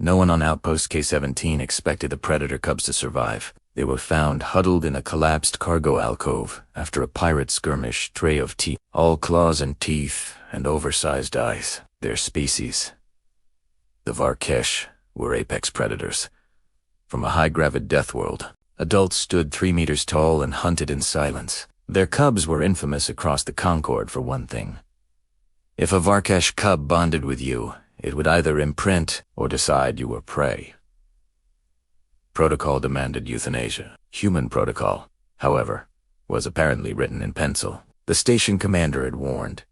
No one on Outpost K-17 expected the predator cubs to survive. They were found huddled in a collapsed cargo alcove after a pirate skirmish tray of teeth, all claws and teeth and oversized eyes. Their species, the Varkesh, were apex predators. From a high-gravid death world, adults stood 3 meters tall and hunted in silence. Their cubs were infamous across the Concord for one thing. If a Varkesh cub bonded with you, it would either imprint or decide you were prey. Protocol demanded euthanasia. Human protocol, however, was apparently written in pencil. The station commander had warned,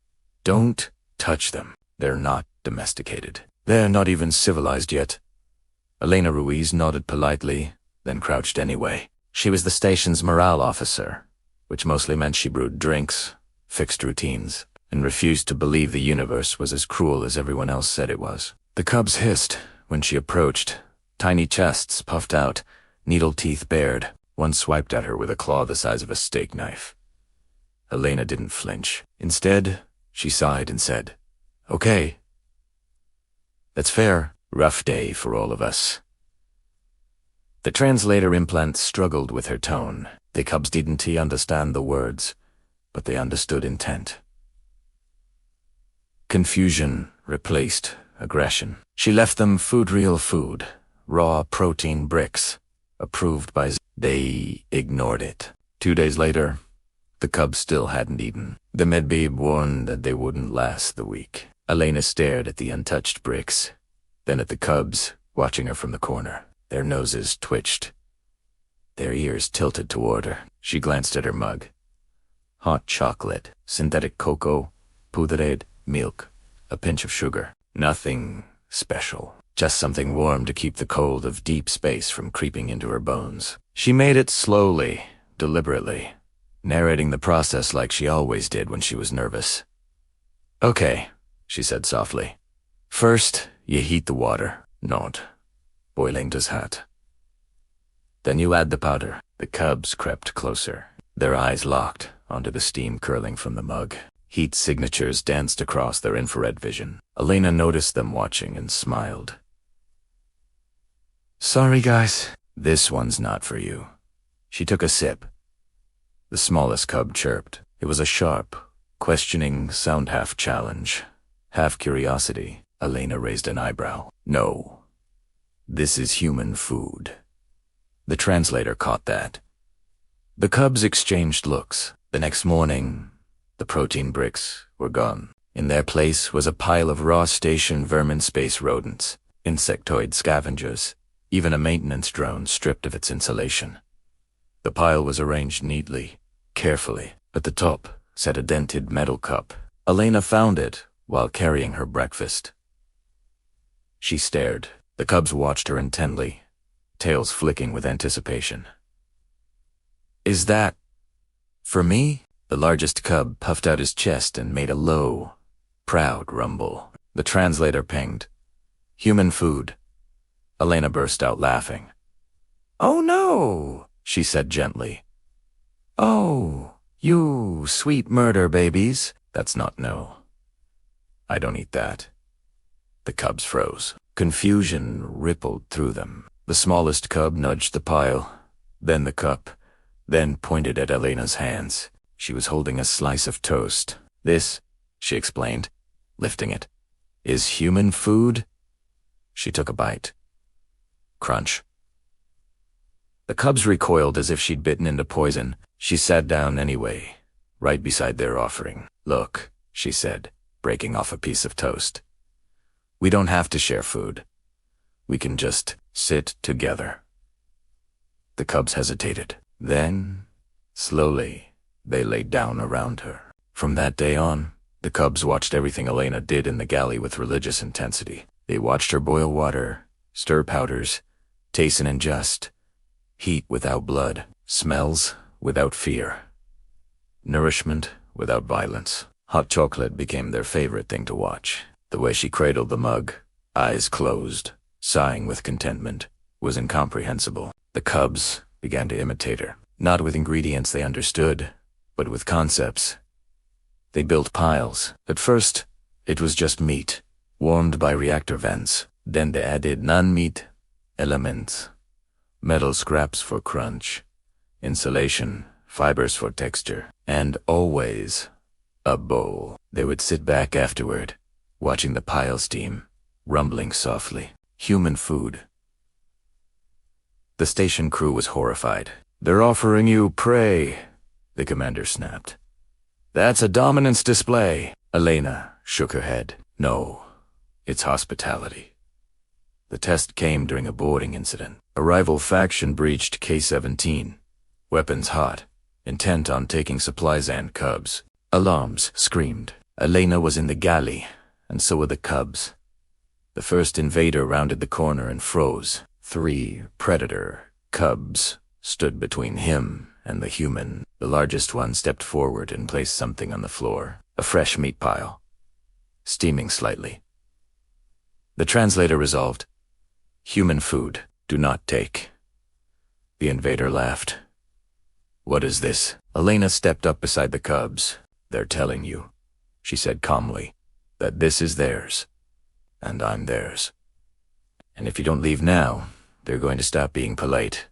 "Don't touch them. They're not domesticated. They're not even civilized yet." Elena Ruiz nodded politely, then crouched anyway. She was the station's morale officer, which mostly meant she brewed drinks, fixed routines, and refused to believe the universe was as cruel as everyone else said it was. The cubs hissed when she approached. Tiny chests puffed out, needle teeth bared. One swiped at her with a claw the size of a steak knife. Elena didn't flinch. Instead, she sighed and said, "Okay. That's fair. Rough day for all of us." The translator implant struggled with her tone. The cubs didn't understand the words, but they understood intent. Confusion replaced aggression. She left them real food, raw protein bricks, approved by They ignored it. 2 days later, the cubs still hadn't eaten. The medbabe warned that they wouldn't last the week. Elena stared at the untouched bricks, then at the cubs, watching her from the corner. Their noses twitched, their ears tilted toward her. She glanced at her mug. Hot chocolate, synthetic cocoa, pudred, milk, a pinch of sugar. Nothing special, just something warm to keep the cold of deep space from creeping into her bones. She made it slowly, deliberately, narrating the process like she always did when she was nervous. "Okay," she said softly. "First, you heat the water." Nod. Boiling does hot. Then you add the powder. The cubs crept closer, their eyes locked onto the steam curling from the mug. Heat signatures danced across their infrared vision. Elena noticed them watching and smiled. "Sorry, guys. This one's not for you." She took a sip. The smallest cub chirped. It was a sharp, questioning sound, half challenge, half curiosity. Elena raised an eyebrow. "No. This is human food." The translator caught that. The cubs exchanged looks. The next morning, the protein bricks were gone. In their place was a pile of raw station vermin space rodents, insectoid scavengers, even a maintenance drone stripped of its insulation. The pile was arranged neatly, carefully. At the top sat a dented metal cup. Elena found it while carrying her breakfast. She stared. The cubs watched her intently, tails flicking with anticipation. "Is that for me?" The largest cub puffed out his chest and made a low, proud rumble. The translator pinged, "Human food." Elena burst out laughing. "Oh no," she said gently. "Oh, you sweet murder babies." "That's not no. I don't eat that." The cubs froze. Confusion rippled through them. The smallest cub nudged the pile, then the cup, then pointed at Elena's hands. She was holding a slice of toast. "This," she explained, lifting it, "is human food." She took a bite. Crunch. The cubs recoiled as if she'd bitten into poison. She sat down anyway, right beside their offering. "Look," she said, breaking off a piece of toast. "We don't have to share food. We can just sit together." The cubs hesitated. Then, slowly, they laid down around her. From that day on, the cubs watched everything Elena did in the galley with religious intensity. They watched her boil water, stir powders, taste and ingest, heat without blood, smells without fear, nourishment without violence. Hot chocolate became their favorite thing to watch. The way she cradled the mug, eyes closed, sighing with contentment, was incomprehensible. The cubs began to imitate her, not with ingredients they understood, but with concepts. They built piles. At first, it was just meat, warmed by reactor vents. Then they added non-meat elements, metal scraps for crunch, insulation, fibers for texture, and always a bowl. They would sit back afterward, watching the pile steam, rumbling softly. Human food. The station crew was horrified. "They're offering you prey," the commander snapped. "That's a dominance display." Elena shook her head. "No, it's hospitality." The test came during a boarding incident. A rival faction breached K-17, weapons hot, intent on taking supplies and cubs. Alarms screamed. Elena was in the galley, and so were the cubs. The first invader rounded the corner and froze. 3 predator cubs stood between him and the human. The largest one stepped forward and placed something on the floor, a fresh meat pile, steaming slightly. The translator resolved, "Human food, do not take." The invader laughed. "What is this?" Elena stepped up beside the cubs. "They're telling you," she said calmly, "that this is theirs, and I'm theirs. And if you don't leave now, they're going to stop being polite."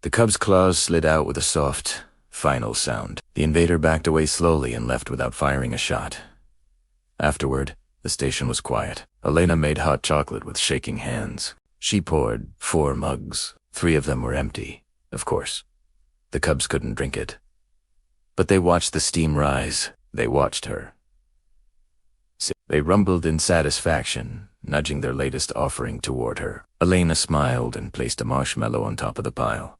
The cub's claws slid out with a soft, final sound. The invader backed away slowly and left without firing a shot. Afterward, the station was quiet. Elena made hot chocolate with shaking hands. She poured 4 mugs. 3 of them were empty, of course. The cubs couldn't drink it. But they watched the steam rise. They watched her. They rumbled in satisfaction, nudging their latest offering toward her. Elena smiled and placed a marshmallow on top of the pile.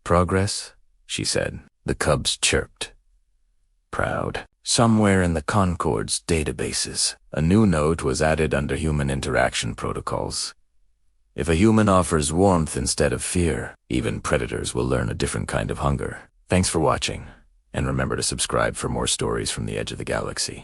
"Progress?" she said. The cubs chirped. Proud. Somewhere in the Concord's databases, a new note was added under human interaction protocols. If a human offers warmth instead of fear, even predators will learn a different kind of hunger. Thanks for watching, and remember to subscribe for more stories from the edge of the galaxy.